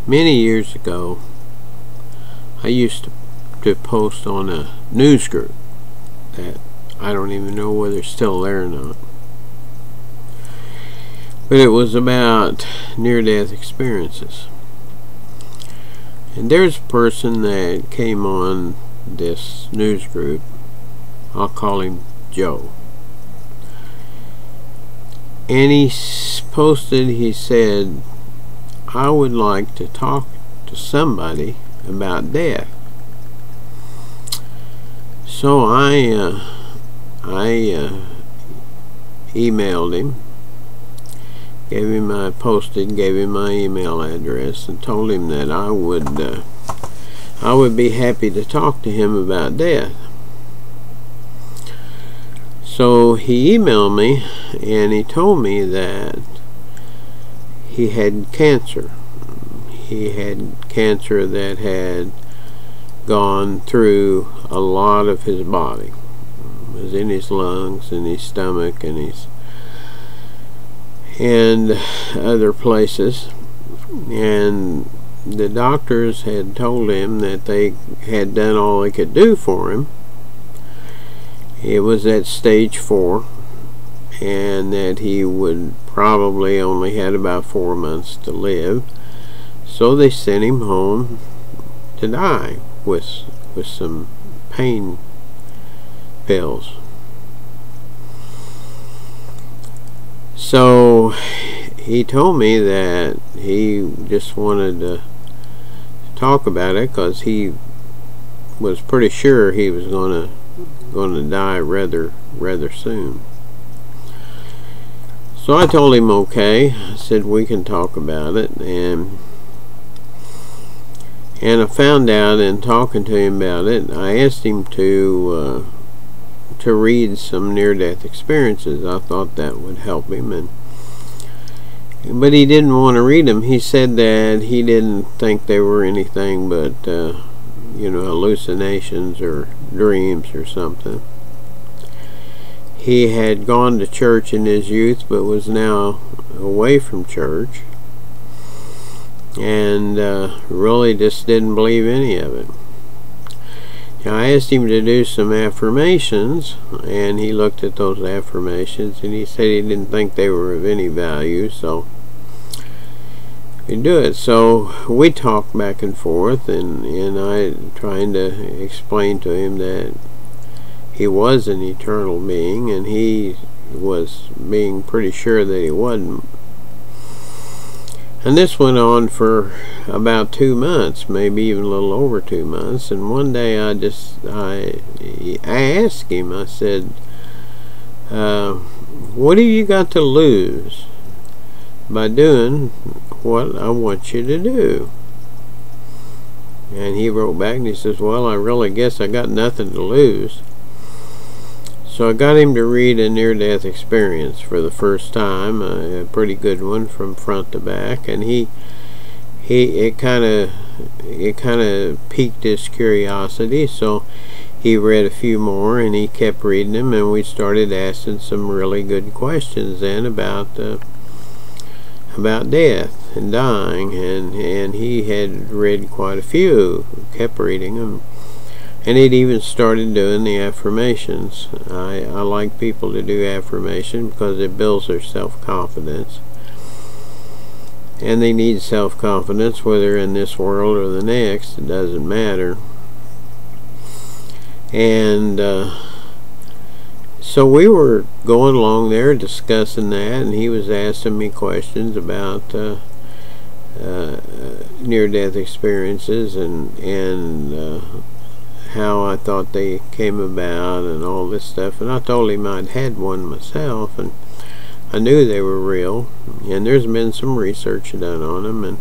Many years ago, I used to post on a news group that I don't even know whether it's still there or not. But it was about near-death experiences. And there's a person that came on this news group. I'll call him Joe. And he posted, he said, I would like to talk to somebody about death. So I emailed him, gave him my email address, and told him that I would be happy to talk to him about death. So he emailed me and he told me that he had cancer. He had cancer that had gone through a lot of his body. It was in his lungs, in his stomach, and other places. And the doctors had told him that they had done all they could do for him. It was at stage 4, and that he would probably only had about 4 months to live. So they sent him home to die with some pain pills. So he told me that he just wanted to talk about it because he was pretty sure he was going to die rather soon. So I told him okay. I said we can talk about it, and I found out in talking to him about it, I asked him to read some near-death experiences. I thought that would help him, but he didn't want to read them. He said that he didn't think they were anything but hallucinations or dreams or something. He had gone to church in his youth but was now away from church, and really just didn't believe any of it. I asked him to do some affirmations, and he looked at those affirmations and he said he didn't think they were of any value, so we do it. So we talked back and forth, and I trying to explain to him that he was an eternal being, and he was being pretty sure that he wasn't. And this went on for about 2 months, maybe even a little over 2 months. And one day I asked him, I said, what have you got to lose by doing what I want you to do? And he wrote back and he says, well, I really guess I got nothing to lose. So I got him to read a near-death experience for the first time, a pretty good one from front to back, and it kind of piqued his curiosity. So he read a few more, and he kept reading them, and we started asking some really good questions then about death and dying, and he had read quite a few, kept reading them. And he'd even started doing the affirmations. I like people to do affirmation because it builds their self-confidence. And they need self-confidence whether in this world or the next. It doesn't matter. And so we were going along there discussing that, and he was asking me questions about near-death experiences and how I thought they came about and all this stuff. And I told him I'd had one myself, and I knew they were real, and there's been some research done on them,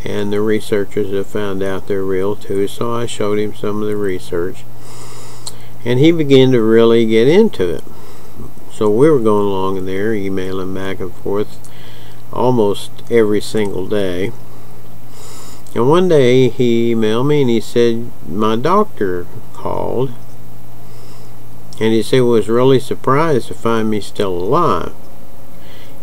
and the researchers have found out they're real too. So I showed him some of the research, and he began to really get into it. So we were going along in there, emailing back and forth almost every single day. And one day he emailed me and he said, my doctor called, and he said he was really surprised to find me still alive.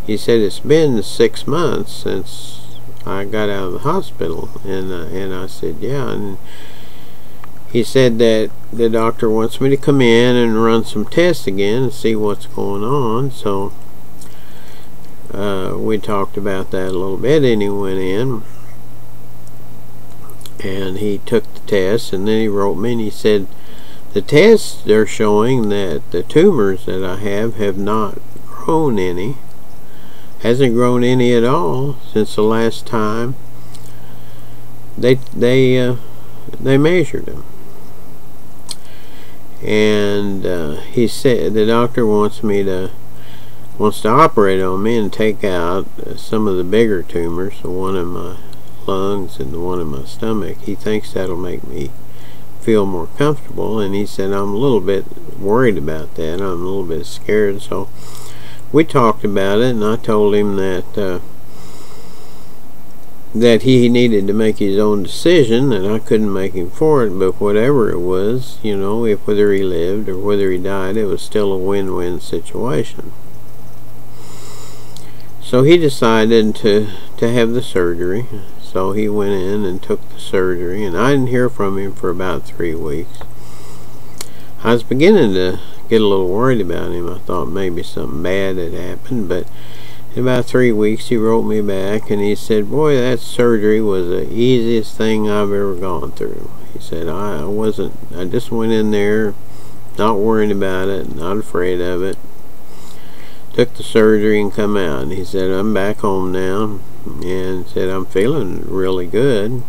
He said it's been 6 months since I got out of the hospital. And I said, yeah. And he said that the doctor wants me to come in and run some tests again and see what's going on. So we talked about that a little bit, and he went in and he took the test, and then he wrote me and he said, the tests, they're showing that the tumors that I have not grown any. Hasn't grown any at all since the last time they measured them. And he said the doctor wants to operate on me and take out some of the bigger tumors, the one in my lungs and the one in my stomach. He thinks that'll make me feel more comfortable, and he said I'm a little bit worried about that. I'm a little bit scared. So we talked about it, and I told him that that he needed to make his own decision, and I couldn't make him for it, but whatever it was, you know, if whether he lived or whether he died, it was still a win-win situation. So he decided to have the surgery. So he went in and took the surgery, and I didn't hear from him for about 3 weeks. I was beginning to get a little worried about him. I thought maybe something bad had happened, but in about 3 weeks he wrote me back and he said, boy, that surgery was the easiest thing I've ever gone through. He said, I just went in there not worrying about it, not afraid of it, took the surgery and come out. And he said, I'm back home now, and said I'm feeling really good.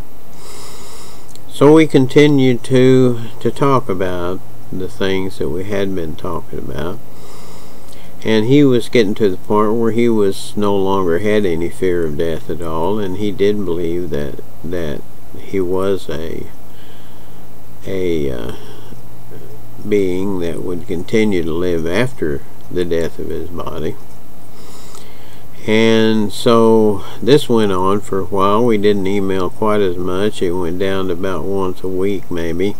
So we continued to talk about the things that we had been talking about, and he was getting to the point where he was no longer had any fear of death at all, and he did believe that he was a being that would continue to live after the death of his body. And so this went on for a while. We didn't email quite as much. It went down to about once a week maybe.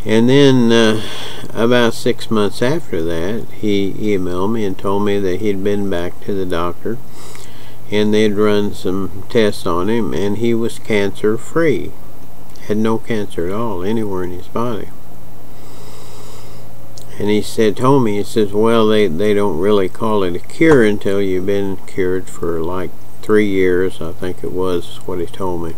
And then about 6 months after that, he emailed me and told me that he'd been back to the doctor and they'd run some tests on him, and he was cancer free. Had no cancer at all anywhere in his body. And he told me, he says, well, they don't really call it a cure until you've been cured for like 3 years, I think it was what he told me.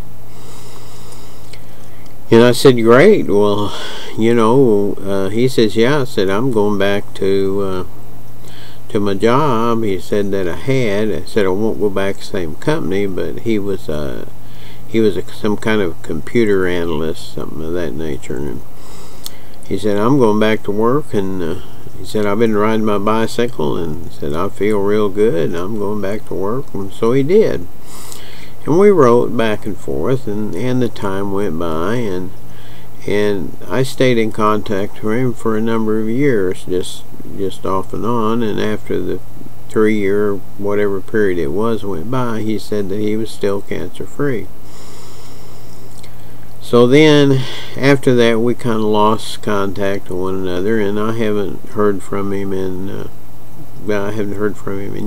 And I said, great. Well, you know, he says, yeah. I said, I'm going back to my job. He said that I said I won't go back to the same company, but he was some kind of computer analyst, something of that nature. And he said, I'm going back to work, and he said, I've been riding my bicycle, and he said, I feel real good, and I'm going back to work. And so he did. And we wrote back and forth, and the time went by, and I stayed in contact with him for a number of years, just off and on. And after the 3-year, whatever period it was, went by, he said that he was still cancer free. So then, after that, we kind of lost contact with one another, and I haven't heard from him in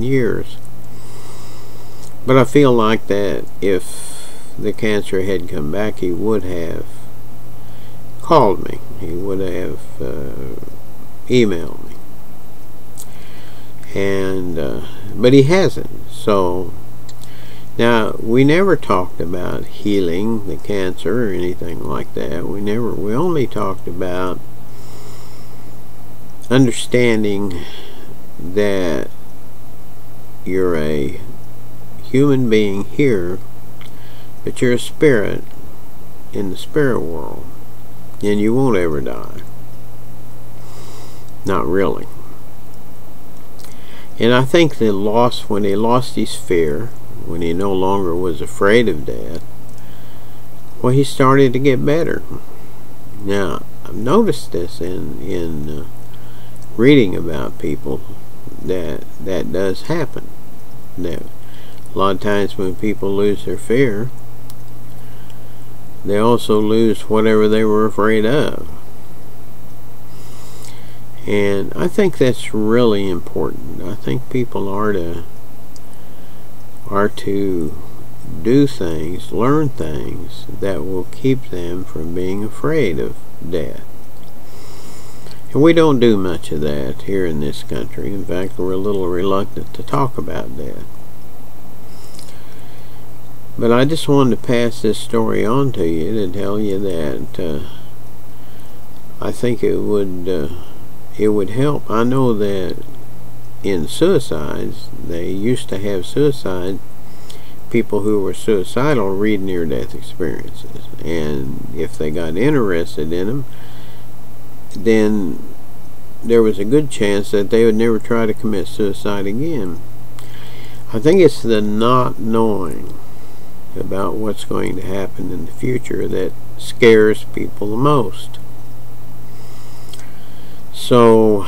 years. But I feel like that if the cancer had come back, he would have called me. He would have emailed me. And but he hasn't. So now, we never talked about healing the cancer or anything like that. We only talked about understanding that you're a human being here, but you're a spirit in the spirit world, and you won't ever die. Not really. And I think when he lost his fear, when he no longer was afraid of death, well, he started to get better. Now, I've noticed this in reading about people that does happen. That a lot of times when people lose their fear, they also lose whatever they were afraid of. And I think that's really important. I think people are are to do things, learn things that will keep them from being afraid of death. And we don't do much of that here in this country. In fact, we're a little reluctant to talk about death. But I just wanted to pass this story on to you to tell you that I think it would help. I know that in suicides, they used to have suicide people who were suicidal read near-death experiences, and if they got interested in them, then there was a good chance that they would never try to commit suicide again. I think it's the not knowing about what's going to happen in the future that scares people the most. So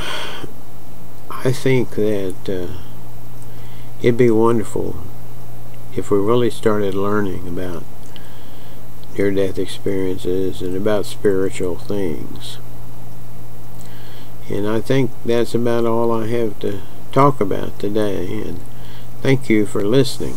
I think that it'd be wonderful if we really started learning about near-death experiences and about spiritual things. And I think that's about all I have to talk about today. And thank you for listening.